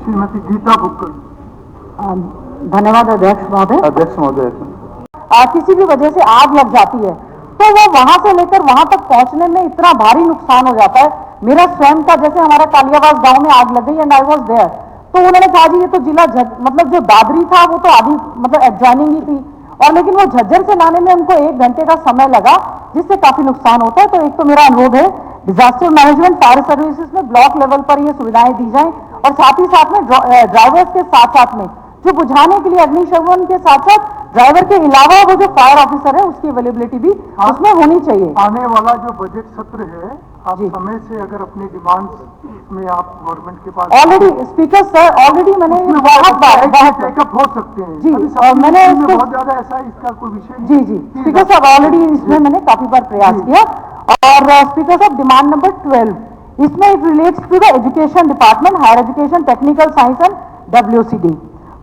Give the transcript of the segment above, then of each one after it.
श्रीमती गीता बुक्कल। धन्यवाद अध्यक्ष महोदय। अध्यक्ष महोदय, किसी भी वजह से आग लग जाती है तो वो वहां से लेकर वहां तक पहुंचने में इतना भारी नुकसान हो जाता है। मेरा स्वयं का, जैसे हमारा कालियावास गांव में आग लग गई एंड आई वाज देयर, तो उन्होंने कहा जी ये तो जिला मतलब जो दादरी था वो तो आधी मतलब एडजॉइनिंग ही थी, और लेकिन वो झज्जर से लाने में उनको 1 घंटे का समय लगा, जिससे काफी नुकसान होता है। तो एक तो मेरा अनुरोध है डिजास्टर मैनेजमेंट फायर सर्विसेज में ब्लॉक लेवल पर ये सुविधाएं दी जाएं, और साथ ही साथ में ड्राइवर्स के साथ साथ में जो बुझाने के लिए अग्निशमन के साथ साथ ड्राइवर के अलावा वो जो फायर ऑफिसर है उसकी अवेलेबिलिटी भी उसमें होनी चाहिए। आने वाला जो बजट सत्र है, आप समय से अगर अपनी डिमांड्स में आप गवर्नमेंट के पास ऑलरेडी स्पीकर सर ऑलरेडी मैंने बहुत टेकअप हो सकते हैं जी, और मैंने बहुत ज्यादा ऐसा इसका कोई विषय जी जी स्पीकर साहब ऑलरेडी इसमें मैंने काफी बार प्रयास किया। और स्पीकर साहब डिमांड नंबर 12, इसमें it relates to the education department, higher education, technical science and WCD।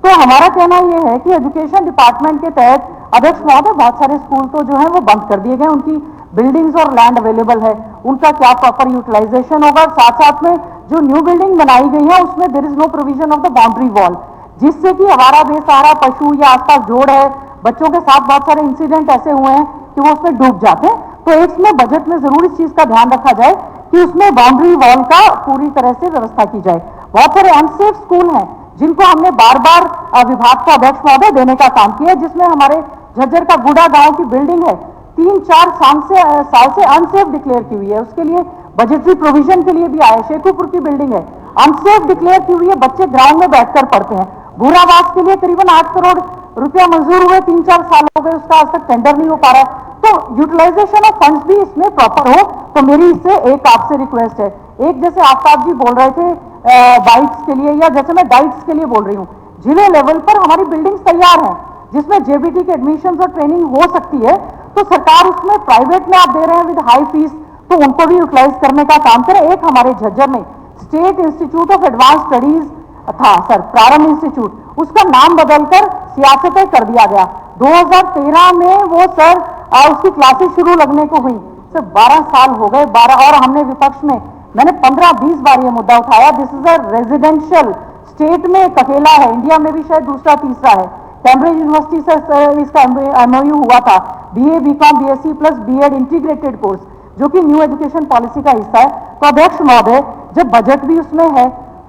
तो हमारा कहना यह है कि एजुकेशन डिपार्टमेंट के तहत अध्यक्ष महोदय बहुत सारे स्कूल तो जो है वो बंद कर दिए गए, उनकी बिल्डिंग्स और लैंड अवेलेबल है, उनका क्या प्रॉपर यूटिलाइजेशन होगा। साथ साथ में जो न्यू बिल्डिंग बनाई गई है उसमें there is no provision of the boundary wall, जिससे कि आवारा बेसहारा पशु या आसपास जोड़ है, बच्चों के साथ बहुत सारे इंसिडेंट ऐसे हुए हैं कि वो उसमें डूब जाते हैं। तो इसमें बजट में जरूर इस चीज का ध्यान रखा जाए कि उसमें बाउंड्री वॉल का पूरी तरह से व्यवस्था की जाए। बहुत सारे अनसेफ स्कूल हैं जिनको हमने बार बार विभाग का अध्यक्ष महोदय देने का काम किया, जिसमें हमारे झज्जर का गुड़ा गांव की बिल्डिंग है 3-4 साल से अनसेफ डिक्लेयर की हुई है, उसके लिए बजटरी प्रोविजन के लिए भी आए। शेखुपुर की बिल्डिंग है अनसेफ डिक्लेयर की हुई है, बच्चे ग्राउंड में बैठकर पढ़ते हैं। भूरावास के लिए करीबन 8 करोड़ रुपया मंजूर हुए, 3-4 साल हो गए, उसका आज तक टेंडर नहीं हो पा रहा। तो यूटिलाइजेशन ऑफ फंड्स भी इसमें प्रॉपर हो। तो मेरी इससे एक आपसे रिक्वेस्ट है, एक जैसे आफ्ताब जी बोल रहे थे बाइट्स के लिए, या जैसे मैं डाइट्स के लिए बोल रही हूँ, जिले लेवल पर हमारी बिल्डिंग्स तैयार हैं जिसमें JBT के एडमिशन और ट्रेनिंग हो सकती है, तो सरकार उसमें प्राइवेट में आप दे रहे हैं विद हाई फीस, तो उनको भी यूटिलाइज करने का काम करें। एक हमारे झज्जर में state institute of advance studies था सर, प्रारंभ इंस्टीट्यूट, उसका नाम बदलकर सियासतें कर दिया गया। 2013 में वो सर उसकी क्लासेस शुरू लगने को हुई, सर 12 साल हो गए, 12, और हमने विपक्ष में मैंने 15-20 बार ये मुद्दा उठाया। This is a residential, state में एक अकेला है, इंडिया में भी शायद दूसरा तीसरा है। कैम्ब्रिज यूनिवर्सिटी से इसका MOU हुआ था, BA BCom BSc plus B.Ed integrated course, जो कि न्यू एजुकेशन पॉलिसी का हिस्सा है। तो अध्यक्ष महोदय, जब बजट भी उसमें है,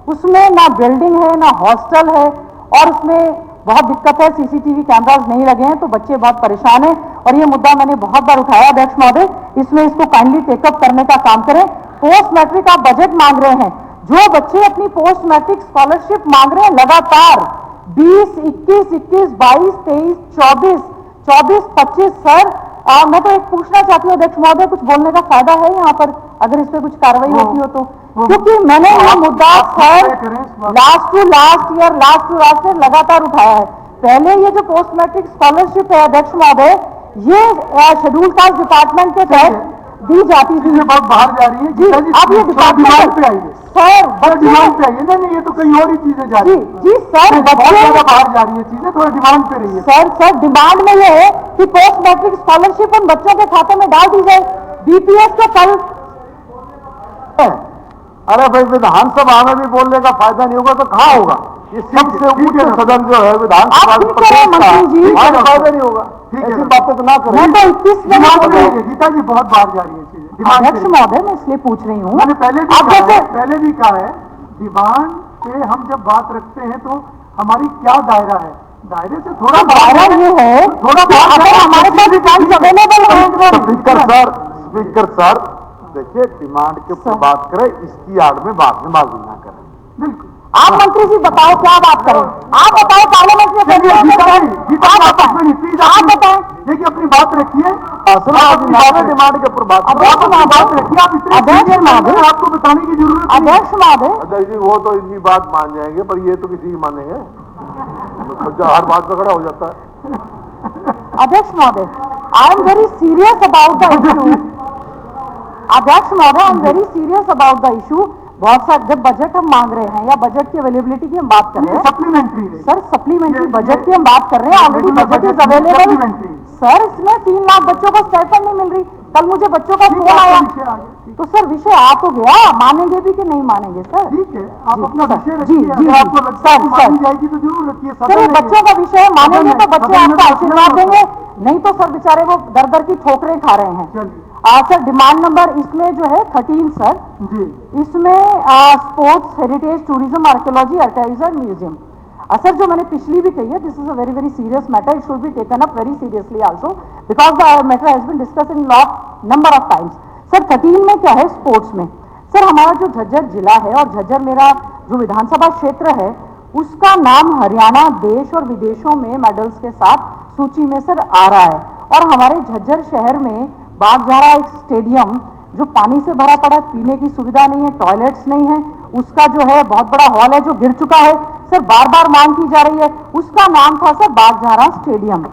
उसमें ना बिल्डिंग है ना हॉस्टल है, और उसमें बहुत दिक्कत है, CCTV कैमराज नहीं लगे हैं, तो बच्चे बहुत परेशान हैं, और ये मुद्दा मैंने बहुत बार उठाया। अध्यक्ष महोदय, इसमें इसको काइंडली टेकअप करने का काम करें। पोस्ट मैट्रिक आप बजट मांग रहे हैं, जो बच्चे अपनी पोस्ट मैट्रिक स्कॉलरशिप मांग रहे हैं लगातार 20, 21, 22, 23, 24, 25 सर, मैं तो एक पूछना चाहती हूँ अध्यक्ष महोदय, कुछ बोलने का फायदा है यहाँ पर अगर इस पे कुछ कार्रवाई होती हो तो? क्योंकि मैंने ये मुद्दा sir last to last year लगातार उठाया है। पहले ये जो पोस्ट मैट्रिक स्कॉलरशिप है अध्यक्ष महोदय, ये शेड्यूल कास्ट डिपार्टमेंट के तहत दी जाती थी। ये बहुत बाहर जा रही है जी, अब ये डिपार्टमेंट पे आई है सर, डिमांड पे आई है। नहीं, ये तो कहीं और ही चीजें जा रही है। जी सर, बहुत ज्यादा बाहर जा रही है चीजें, थोड़ा डिमांड पे रही है सर डिमांड में ये है कि पोस्ट मैट्रिक स्कॉलरशिप उन बच्चों के खाते में डाल दी जाए। BPS के कल, अरे भाई विधानसभा में भी बोलने का फायदा नहीं होगा तो कहाँ होगा? ये सबसे ऊंचे सदन जो है विधानसभा, मंत्री जी, फायदा नहीं होगा। ऐसी बातें तो ना करें। मैं तो 21 में गीता जी बहुत बाहर जा रही है चीजें। अध्यक्ष महोदय, मैं इसलिए पूछ रही हूँ, मैंने पहले भी कहा है डिमांड पे हम जब बात रखते हैं तो हमारी क्या दायरा है, दायरे से थोड़ा दायरा ये है, थोड़ा हमारे पास डिमांड अवेलेबल है। स्पीकर सर देखिए, डिमांड के ऊपर बात करें, इसकी आड़ में बाद में बाजी ना करें। बिल्कुल, आप मंत्री जी बताओ क्या बात करें, आप बताओ पार्लियामेंट में प्लीज आप बताएं, देखिए अपनी बात रखिए, डिमांड के ऊपर बात रखिए। आप इतने आपको बताने की जरूरत नहीं। अध्यक्ष महोदय, अध्यक्ष जी वो तो इनकी बात मान जाएंगे, पर ये तो किसी की मानेंगे, हर बात में खड़ा हो जाता है। अध्यक्ष महोदय, I am very serious about the issue. अध्यक्ष महोदय, I am very serious about the issue. बहुत सारे जब बजट हम मांग रहे हैं या बजट की अवेलेबिलिटी की हम बात कर रहे हैं, सप्लीमेंट्री सर सप्लीमेंट्री बजट की हम बात कर रहे हैं, already budget is available sir. इसमें 3 लाख बच्चों को स्टाइपेंड नहीं मिल रही, कल मुझे बच्चों का फोन आया, तो सर विषय आ तो गया, मानेंगे भी कि नहीं मानेंगे सर? ठीक है, आप अपना विषय जी रखिए, जी अगर आपको लगता है कि मानी जाएगी तो जरूर रखिए। सर ये बच्चों का विषय है, मानेंगे तो बच्चे आपका आशीर्वाद देंगे, नहीं तो सर बेचारे वो दर दर की ठोकरें खा रहे हैं। चलिए सर डिमांड नंबर इसमें जो है 13 सर, जी, इसमें sports heritage tourism archaeology archives and museum. Sir जो मैंने पिछली भी कही है, this is a very very serious matter, it should be taken up very seriously also because the matter has been discussed in lot number of times. Sir 13 में क्या है sports में? सर हमारा जो झज्जर जिला है और झज्जर मेरा जो विधानसभा क्षेत्र है, उसका नाम हरियाणा देश और विदेशों में मेडल्स के साथ सूची में सर आ रहा है। और हमारे झज्जर शहर में बागझारा एक स्टेडियम जो पानी से भरा पड़ा, पीने की सुविधा नहीं है, टॉयलेट्स नहीं है, उसका जो है बहुत बड़ा हॉल है जो गिर चुका है सर, बार बार मांग की जा रही है, उसका नाम था सर बागझारा स्टेडियम।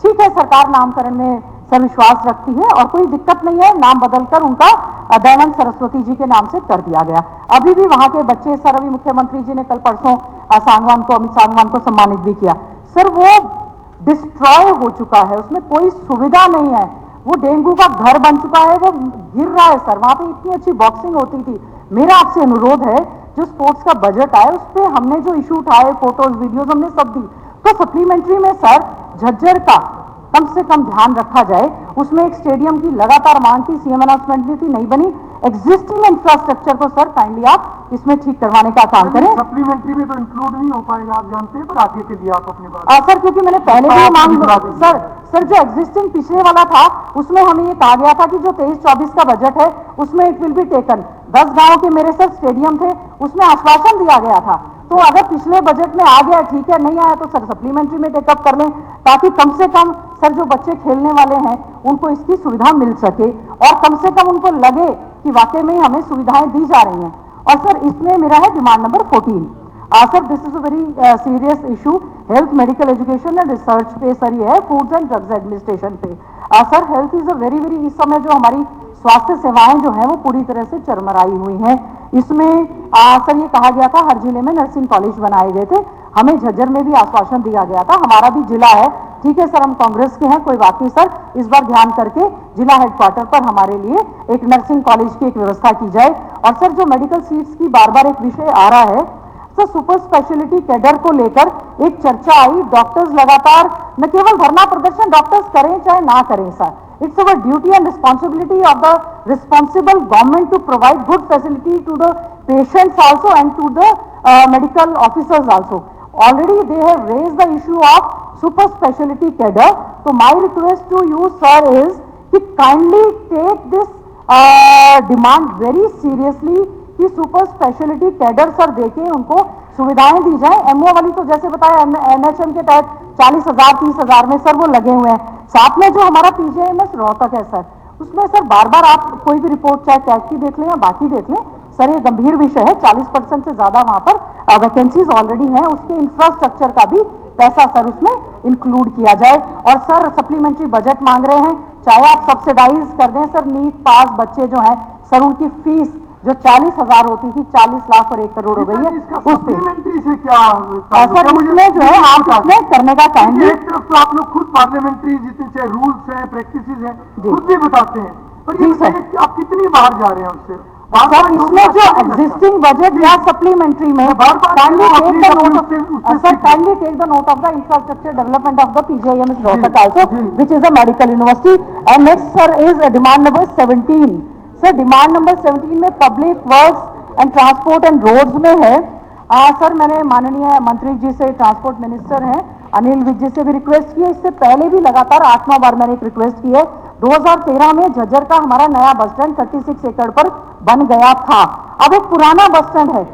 ठीक है, सरकार नामकरण में सर विश्वास रखती है और कोई दिक्कत नहीं है, नाम बदलकर उनका दयानंद सरस्वती जी के नाम से कर दिया गया। अभी भी वहां के बच्चे सर, अभी मुख्यमंत्री जी ने कल परसों सांगवान को, अमित सांगवान को सम्मानित भी किया सर, वो डिस्ट्रॉय हो चुका है, उसमें कोई सुविधा नहीं है, वो डेंगू का घर बन चुका है, वो गिर रहा है सर। वहां पे इतनी अच्छी बॉक्सिंग होती थी। मेरा आपसे अनुरोध है, जो स्पोर्ट्स का बजट आए उस पर हमने जो इशू उठाए, फोटोज वीडियोज हमने सब दी, तो सप्लीमेंट्री में सर झज्जर का कम से कम ध्यान रखा जाए। उसमें एक स्टेडियम की लगातार मांग थी, सीएम अनाउंसमेंट भी थी, नहीं बनी। एग्जिस्टिंग इंफ्रास्ट्रक्चर को सर काइंडली आप इसमें ठीक करवाने का काम करें। सप्लीमेंट्री में तो इंक्लूड नहीं हो पाएगा, आप जानते हैं, पर आगे के लिए आप अपनी बात सर क्योंकि मैंने पहले भी मांग सर जो एग्जिस्टिंग पिछले वाला था उसमें हमें ये कहा गया था कि जो 23-24 का बजट है उसमें इट विल बी टेकन। 10 गांव के मेरे सर स्टेडियम थे, उसमें आश्वासन दिया गया था। तो अगर पिछले बजट में आ गया ठीक है, नहीं आया तो सर सप्लीमेंट्री में टेकअप कर लें, ताकि कम से कम सर जो बच्चे खेलने वाले हैं उनको इसकी सुविधा मिल सके और कम से कम उनको लगे कि वाकई में हमें सुविधाएं दी जा रही हैं। और सर इसमें मेरा है demand number 14। Sir this is a very serious issue, health medical education and research पे सर ये है, फूड्स एंड ड्रग्स एडमिनिस्ट्रेशन पे। Sir health is a very very, इस समय जो हमारी स्वास्थ्य सेवाएं जो हैं वो पूरी तरह से चरमराई हुई हैं। इसमें सर ये कहा गया था हर जिले में नर्सिंग कॉलेज बनाए गए थे, हमें झज्जर में भी आश्वासन दिया गया था, हमारा भी जिला है, ठीक है सर हम कांग्रेस के हैं, कोई बात नहीं सर, इस बार ध्यान करके जिला हेडक्वार्टर पर हमारे लिए एक नर्सिंग कॉलेज की एक व्यवस्था की जाए। और सर जो मेडिकल सीट्स की बार बार एक विषय आ रहा है सर, सुपर स्पेशलिटी कैडर को लेकर एक चर्चा आई, डॉक्टर्स लगातार न केवल धरना प्रदर्शन डॉक्टर्स करें चाहे ना करें sir, it's our duty and responsibility of the responsible government to provide good facility to the patients also and to the medical officers also. Already they have raised the issue of super specialty cadre. So my request to you sir is कि kindly take this demand very seriously कि super speciality cadre sir देके उनको सुविधाएं दी जाए। Ammo वाली तो जैसे बताया एनएचएम के तहत 40,000 30,000 में सर वो लगे हुए हैं, साथ में जो हमारा पीजीआईएमएस रोहतक है सर, उसमें सर बार बार आप कोई भी रिपोर्ट चाहे कैट की देख लें या बाकी देख लें सर, ये गंभीर विषय है, 40% से ज्यादा वहां पर वैकेंसीज ऑलरेडी हैं, उसके इंफ्रास्ट्रक्चर का भी पैसा सर उसमें इंक्लूड किया जाए। और सर सप्लीमेंट्री बजट मांग रहे हैं, चाहे आप सब्सिडाइज कर दें सर, नीट पास बच्चे जो हैं सर उनकी फीस जो 40,000 होती थी 40 लाख और 1 करोड़ हो गई है, उस पे से क्या सर इसमें जो है आप इसमें करने का चाहेंगे। एक तरफ तो आप लोग खुद पार्लियामेंट्री जितने चाहे रूल्स हैं प्रैक्टिसेस हैं खुद भी बताते हैं, पर ये बताइए आप कितनी बार जा रहे हैं उससे? सर इसमें जो एग्जिस्टिंग बजट या सप्लीमेंट्री में kindly take the note of the infrastructure development of the PGIMS Rohtak also which is a medical university. And next sir is demand number 17। Sir demand number 17 में public works and transport and roads में है। Sir मैंने माननीय मंत्री जी से, transport minister हैं अनिल विज जी से भी रिक्वेस्ट की है, इससे पहले भी लगातार 8-9 बार मैंने एक रिक्वेस्ट की है। 2013 में झज्जर का हमारा नया बस स्टैंड 36 एकड़ पर बन गया था, अब एक पुराना बस स्टैंड है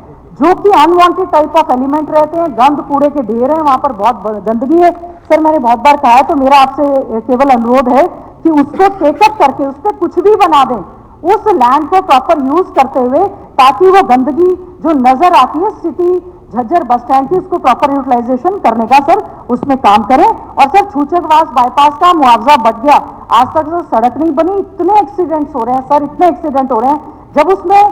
जो कि अनवांटेड टाइप ऑफ एलिमेंट रहते हैं, गंद कूड़े के ढेर हैं, वहां पर बहुत गंदगी है। सर मैंने बहुत बार कहा है, तो मेरा आपसे केवल अनुरोध है कि उसको टेकअप करके उस पर कुछ भी बना दें, उस लैंड को प्रॉपर यूज करते हुए, ताकि वो गंदगी जो नजर आती है सिटी झज्जर बस स्टैंड की उसको प्रॉपर यूटिलाइजेशन करने का सर उसमें काम करें। और सर छूचकवास बाईपास का मुआवजा बढ़ गया, आज तक जो सड़क नहीं बनी, इतने एक्सीडेंट्स हो रहे हैं सर, इतने एक्सीडेंट हो रहे हैं, जब उसमें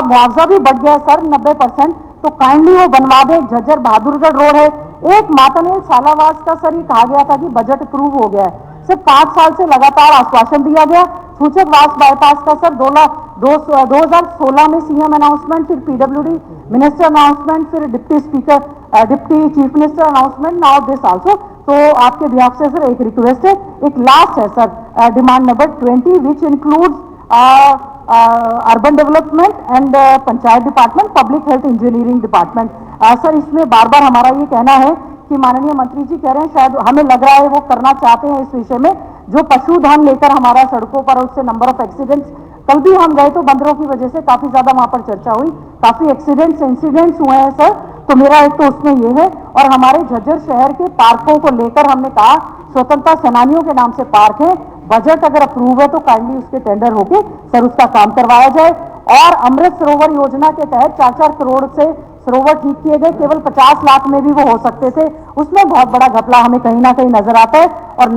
मुआवजा भी बढ़ गया सर 90%, तो काइंडली वो बनवा दें। झज्जर बहादुरगढ़ रोड है, एक मातानेल सालावास का सर ये कहा गया था कि बजट अप्रूव हो गया है, सिर्फ 5 साल से लगातार आश्वासन दिया गया। सूचक वास बाईपास का सर 2016 में सीएम अनाउंसमेंट, फिर पीडब्ल्यूडी मिनिस्टर अनाउंसमेंट, फिर deputy chief minister announcement, now this also. तो आपके बिहाफ से सर एक रिक्वेस्ट है, एक लास्ट है sir demand number 20 which includes urban development and panchayat department, public health engineering department. Sir इसमें बार बार हमारा ये कहना है कि माननीय मंत्री जी कह रहे हैं, शायद हमें लग रहा है वो करना चाहते हैं इस विषय में, जो पशुधन लेकर हमारा सड़कों पर, उससे नंबर ऑफ एक्सीडेंट्स, कल भी हम गए तो बंदरों की वजह से काफी ज्यादा वहां पर चर्चा हुई, काफी इंसिडेंट्स हुए हैं सर। तो मेरा एक तो उसमें ये है, और हमारे झज्जर शहर के पार्कों को लेकर हमने कहा स्वतंत्रता सेनानियों के नाम से पार्क है, बजट अगर अप्रूव है तो काइंडली उसके टेंडर होके सर उसका काम करवाया जाए। और अमृत सरोवर योजना के तहत 4-4 करोड़ से सरोवर ठीक किए गए, केवल 50 लाख में भी वो हो सकते थे, उसमें बहुत बड़ा घपला हमें कहीं ना कहीं नजर आता है। और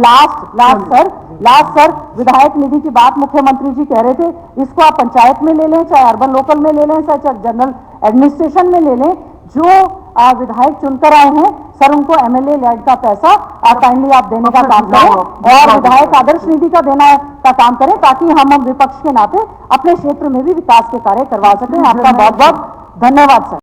लास्ट सर विधायक निधि की बात मुख्यमंत्री जी कह रहे थे, इसको आप पंचायत में ले लें, चाहे अर्बन लोकल में ले लें, चाहे जनरल एडमिनिस्ट्रेशन में ले लें, जो विधायक चुनकर आए हैं सर उनको एमएलए लेड का पैसा काइंडली आप देने का काम करें, और विधायक आदर्श निधि का देना का काम करें, ताकि हम विपक्ष के नाते अपने क्षेत्र में भी विकास के कार्य करवा सकें। आपका बहुत बहुत धन्यवाद सर।